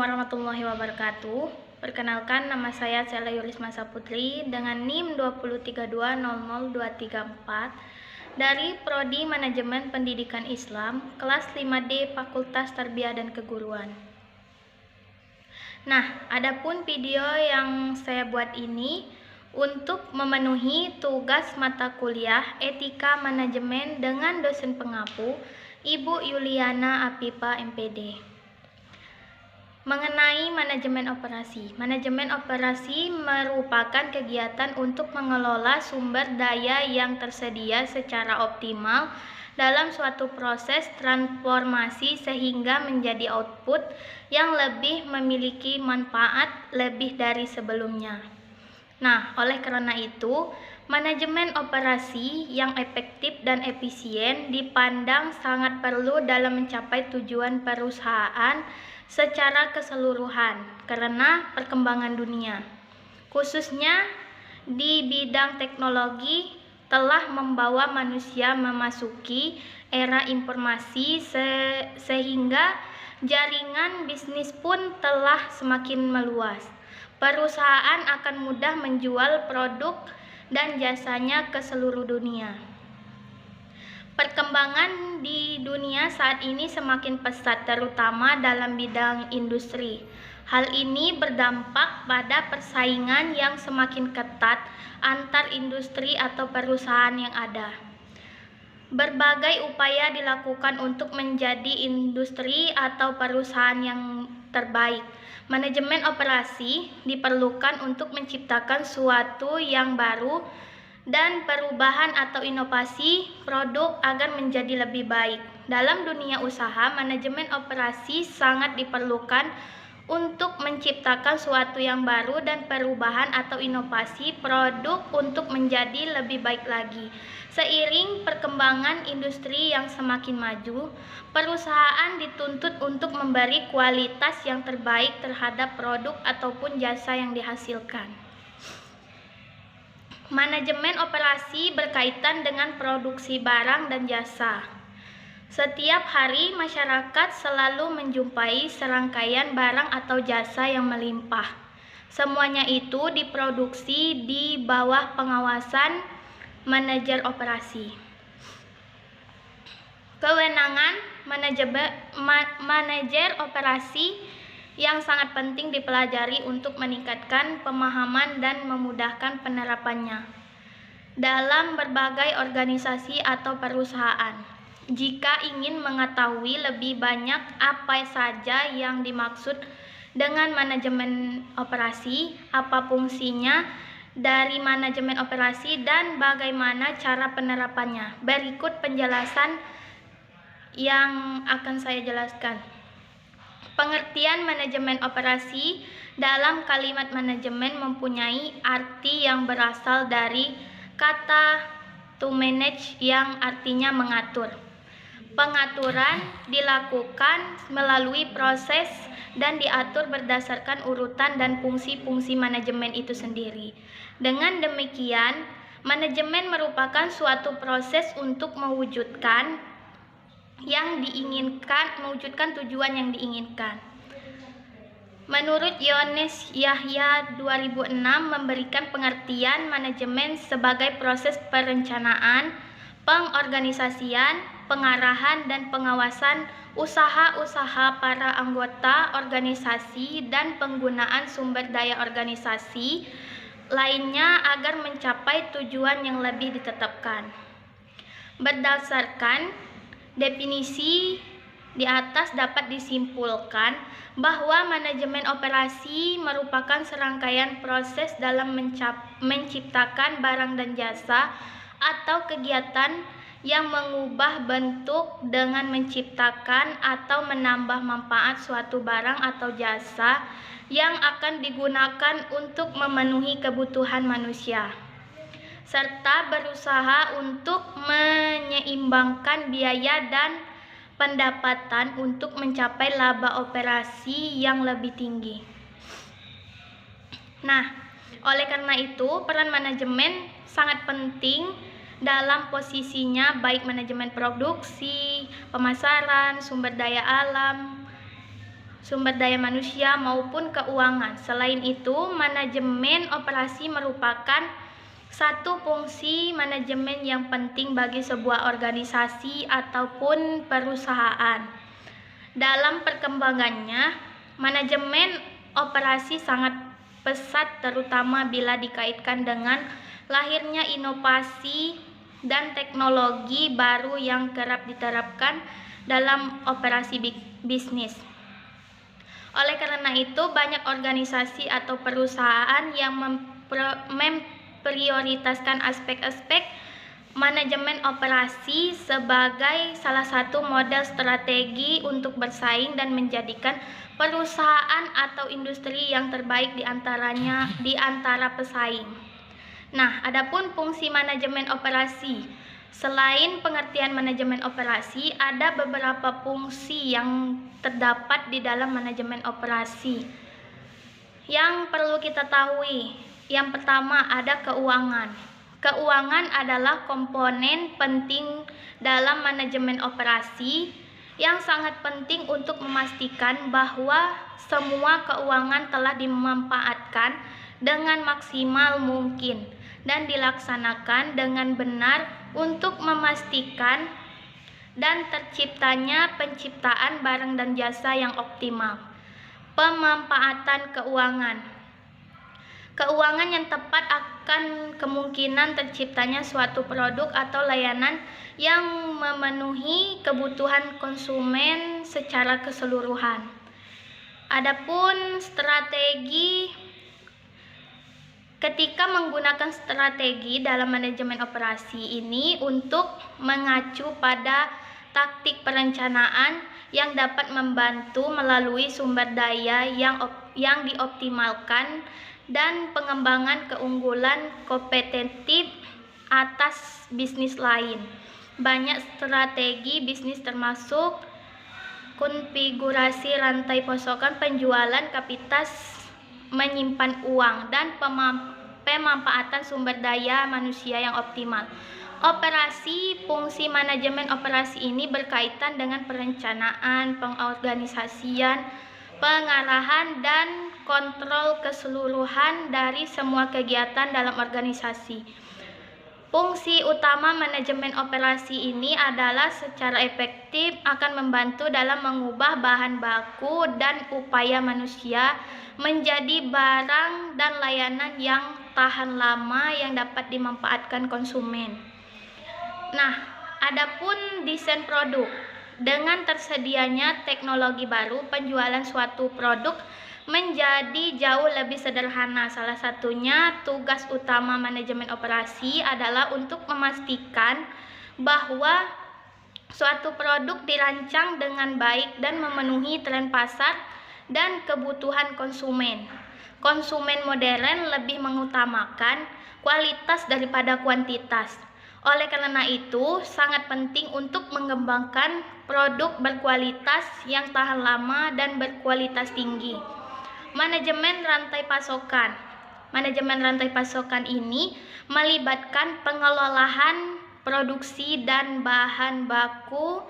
warahmatullahi wabarakatuh. Perkenalkan, nama saya Sela Yurisma Saputri dengan NIM 203200234 dari Prodi Manajemen Pendidikan Islam, kelas 5D Fakultas Tarbiyah dan Keguruan. Nah, adapun video yang saya buat ini untuk memenuhi tugas mata kuliah Etika Manajemen dengan dosen pengampu Ibu Yuliana Apipa MPD. Mengenai manajemen operasi. Manajemen operasi merupakan kegiatan untuk mengelola sumber daya yang tersedia secara optimal dalam suatu proses transformasi sehingga menjadi output yang lebih memiliki manfaat lebih dari sebelumnya. Nah, oleh karena itu, manajemen operasi yang efektif dan efisien dipandang sangat perlu dalam mencapai tujuan perusahaan secara keseluruhan karena perkembangan dunia, khususnya di bidang teknologi, telah membawa manusia memasuki era informasi sehingga jaringan bisnis pun telah semakin meluas. Perusahaan akan mudah menjual produk dan jasanya ke seluruh dunia. Perkembangan di dunia saat ini semakin pesat, terutama dalam bidang industri. Hal ini berdampak pada persaingan yang semakin ketat antar industri atau perusahaan yang ada. Berbagai upaya dilakukan untuk menjadi industri atau perusahaan yang terbaik. Manajemen operasi diperlukan untuk menciptakan suatu yang baru dan perubahan atau inovasi produk agar menjadi lebih baik. Dalam dunia usaha, manajemen operasi sangat diperlukan untuk menciptakan suatu yang baru dan perubahan atau inovasi produk untuk menjadi lebih baik lagi. Seiring perkembangan industri yang semakin maju, perusahaan dituntut untuk memberi kualitas yang terbaik terhadap produk ataupun jasa yang dihasilkan. Manajemen operasi berkaitan dengan produksi barang dan jasa. Setiap hari masyarakat selalu menjumpai serangkaian barang atau jasa yang melimpah. Semuanya itu diproduksi di bawah pengawasan manajer operasi. Kewenangan manajer operasi yang sangat penting dipelajari untuk meningkatkan pemahaman dan memudahkan penerapannya dalam berbagai organisasi atau perusahaan. Jika ingin mengetahui lebih banyak apa saja yang dimaksud dengan manajemen operasi, apa fungsinya dari manajemen operasi, dan bagaimana cara penerapannya, berikut penjelasan yang akan saya jelaskan. Pengertian manajemen operasi dalam kalimat manajemen mempunyai arti yang berasal dari kata to manage yang artinya mengatur. Pengaturan dilakukan melalui proses dan diatur berdasarkan urutan dan fungsi-fungsi manajemen itu sendiri. Dengan demikian, manajemen merupakan suatu proses untuk mewujudkan tujuan yang diinginkan. Menurut Yones Yahya 2006 memberikan pengertian manajemen sebagai proses perencanaan, pengorganisasian, pengarahan dan pengawasan usaha-usaha para anggota organisasi dan penggunaan sumber daya organisasi lainnya agar mencapai tujuan yang lebih ditetapkan. Berdasarkan definisi di atas dapat disimpulkan bahwa manajemen operasi merupakan serangkaian proses dalam menciptakan barang dan jasa atau kegiatan yang mengubah bentuk dengan menciptakan atau menambah manfaat suatu barang atau jasa yang akan digunakan untuk memenuhi kebutuhan manusia, serta berusaha untuk menyeimbangkan biaya dan pendapatan untuk mencapai laba operasi yang lebih tinggi. Nah, oleh karena itu, peran manajemen sangat penting dalam posisinya, baik manajemen produksi, pemasaran, sumber daya alam, sumber daya manusia maupun keuangan. Selain itu, manajemen operasi merupakan satu fungsi manajemen yang penting bagi sebuah organisasi ataupun perusahaan. Dalam perkembangannya, manajemen operasi sangat pesat terutama bila dikaitkan dengan lahirnya inovasi dan teknologi baru yang kerap diterapkan dalam operasi bisnis. Oleh karena itu, banyak organisasi atau perusahaan yang memprioritaskan aspek-aspek manajemen operasi sebagai salah satu model strategi untuk bersaing dan menjadikan perusahaan atau industri yang terbaik di antara pesaing. Nah, adapun fungsi manajemen operasi. Selain pengertian manajemen operasi, ada beberapa fungsi yang terdapat di dalam manajemen operasi yang perlu kita ketahui. Yang pertama, ada keuangan. Keuangan adalah komponen penting dalam manajemen operasi yang sangat penting untuk memastikan bahwa semua keuangan telah dimanfaatkan dengan maksimal mungkin dan dilaksanakan dengan benar untuk memastikan dan terciptanya penciptaan barang dan jasa yang optimal. Pemanfaatan keuangan. Keuangan yang tepat akan kemungkinan terciptanya suatu produk atau layanan yang memenuhi kebutuhan konsumen secara keseluruhan. Adapun strategi, ketika menggunakan strategi dalam manajemen operasi ini untuk mengacu pada taktik perencanaan yang dapat membantu melalui sumber daya yang dioptimalkan dan pengembangan keunggulan kompetitif atas bisnis lain. Banyak strategi bisnis termasuk konfigurasi rantai pasokan, penjualan, kapital, menyimpan uang, dan pemanfaatan sumber daya manusia yang optimal. Operasi, fungsi manajemen operasi ini berkaitan dengan perencanaan, pengorganisasian, pengarahan, dan kontrol keseluruhan dari semua kegiatan dalam organisasi. Fungsi utama manajemen operasi ini adalah secara efektif akan membantu dalam mengubah bahan baku dan upaya manusia menjadi barang dan layanan yang tahan lama yang dapat dimanfaatkan konsumen. Nah, adapun desain produk. Dengan tersedianya teknologi baru, penjualan suatu produk menjadi jauh lebih sederhana. Salah satunya tugas utama manajemen operasi adalah untuk memastikan bahwa suatu produk dirancang dengan baik dan memenuhi tren pasar dan kebutuhan konsumen. Konsumen modern lebih mengutamakan kualitas daripada kuantitas. Oleh karena itu, sangat penting untuk mengembangkan produk berkualitas yang tahan lama dan berkualitas tinggi. Manajemen rantai pasokan. Manajemen rantai pasokan ini melibatkan pengelolaan produksi dan bahan baku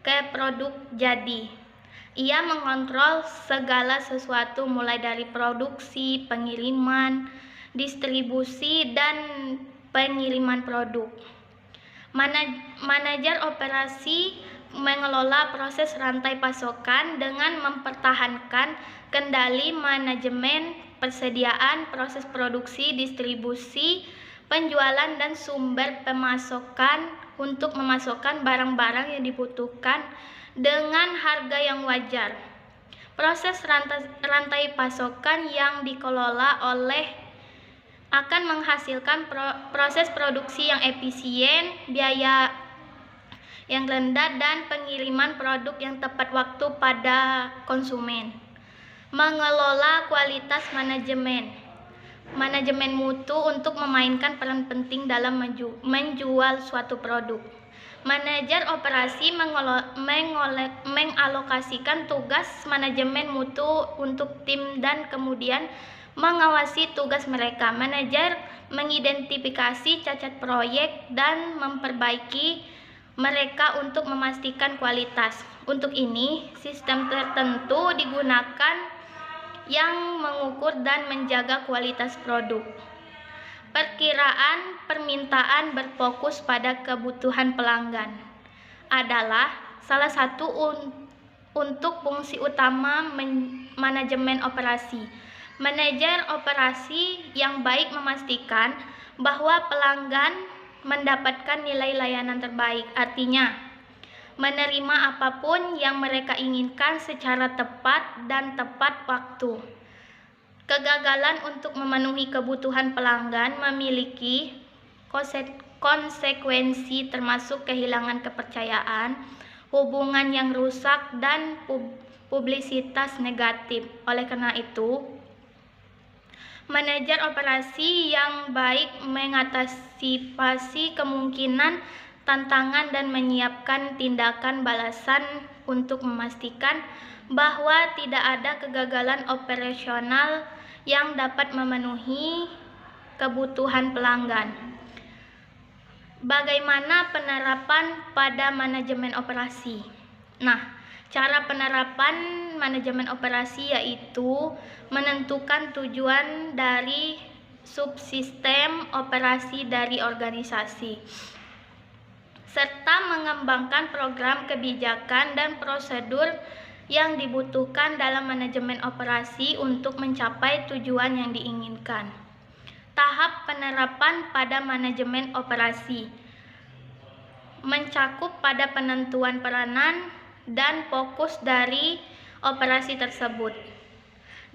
ke produk jadi. Ia mengontrol segala sesuatu mulai dari produksi, pengiriman, distribusi, dan pengiriman produk. Manajer operasi mengelola proses rantai pasokan dengan mempertahankan kendali manajemen persediaan, proses produksi, distribusi, penjualan, dan sumber pemasokan untuk memasokkan barang-barang yang dibutuhkan dengan harga yang wajar. Proses rantai pasokan yang dikelola akan menghasilkan proses produksi yang efisien, biaya yang rendah, dan pengiriman produk yang tepat waktu pada konsumen. Mengelola kualitas manajemen. Manajemen mutu untuk memainkan peran penting dalam menjual suatu produk. Manajer operasi mengalokasikan tugas manajemen mutu untuk tim dan kemudian mengawasi tugas mereka. Manajer mengidentifikasi cacat proyek dan memperbaiki mereka untuk memastikan kualitas. Untuk ini, sistem tertentu digunakan yang mengukur dan menjaga kualitas produk. Perkiraan permintaan berfokus pada kebutuhan pelanggan adalah salah satu untuk fungsi utama manajemen operasi. Manajer operasi yang baik memastikan bahwa pelanggan mendapatkan nilai layanan terbaik, artinya menerima apapun yang mereka inginkan secara tepat dan tepat waktu. Kegagalan untuk memenuhi kebutuhan pelanggan memiliki konsekuensi termasuk kehilangan kepercayaan, hubungan yang rusak, dan publisitas negatif. Oleh karena itu, manajer operasi yang baik mengantisipasi kemungkinan tantangan dan menyiapkan tindakan balasan untuk memastikan bahwa tidak ada kegagalan operasional yang dapat memenuhi kebutuhan pelanggan. Bagaimana penerapan pada manajemen operasi? Nah, cara penerapan manajemen operasi yaitu menentukan tujuan dari subsistem operasi dari organisasi, serta mengembangkan program kebijakan dan prosedur yang dibutuhkan dalam manajemen operasi untuk mencapai tujuan yang diinginkan. Tahap penerapan pada manajemen operasi mencakup pada penentuan peranan dan fokus dari operasi tersebut.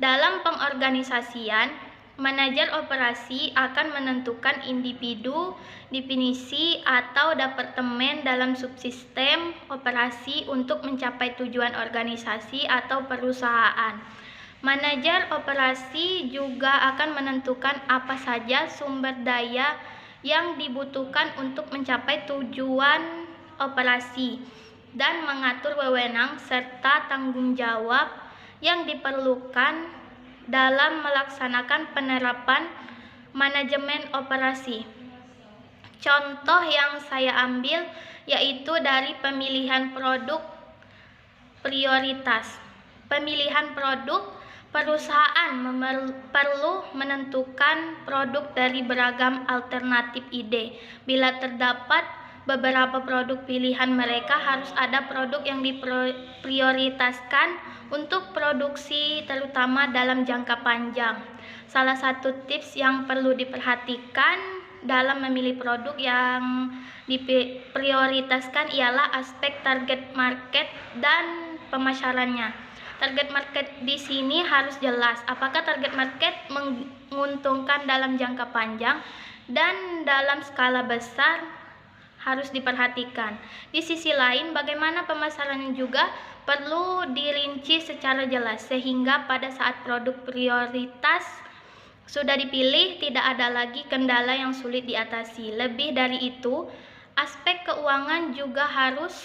Dalam pengorganisasian, manajer operasi akan menentukan individu, definisi, atau departemen dalam subsistem operasi untuk mencapai tujuan organisasi atau perusahaan. Manajer operasi juga akan menentukan apa saja sumber daya yang dibutuhkan untuk mencapai tujuan operasi dan mengatur wewenang serta tanggung jawab yang diperlukan dalam melaksanakan penerapan manajemen operasi. Contoh yang saya ambil yaitu dari pemilihan produk prioritas. Pemilihan produk, perusahaan perlu menentukan produk dari beragam alternatif ide. Bila terdapat beberapa produk pilihan, mereka harus ada produk yang diprioritaskan untuk produksi terutama dalam jangka panjang. Salah satu tips yang perlu diperhatikan dalam memilih produk yang diprioritaskan ialah aspek target market dan pemasarannya. Target market di sini harus jelas apakah target market menguntungkan dalam jangka panjang dan dalam skala besar harus diperhatikan. Di sisi lain, bagaimana pemasarannya juga perlu dirinci secara jelas sehingga pada saat produk prioritas sudah dipilih tidak ada lagi kendala yang sulit diatasi. Lebih dari itu, aspek keuangan juga harus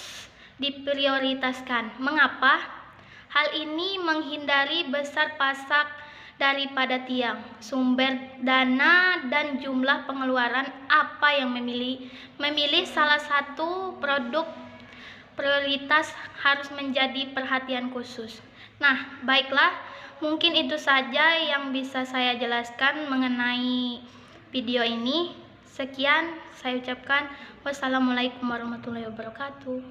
diprioritaskan. Mengapa? Hal ini menghindari besar pasak daripada tiang, sumber dana, dan jumlah pengeluaran. Apa yang memilih salah satu produk prioritas harus menjadi perhatian khusus. Nah, baiklah, mungkin itu saja yang bisa saya jelaskan mengenai video ini. Sekian saya ucapkan. Wassalamualaikum warahmatullahi wabarakatuh.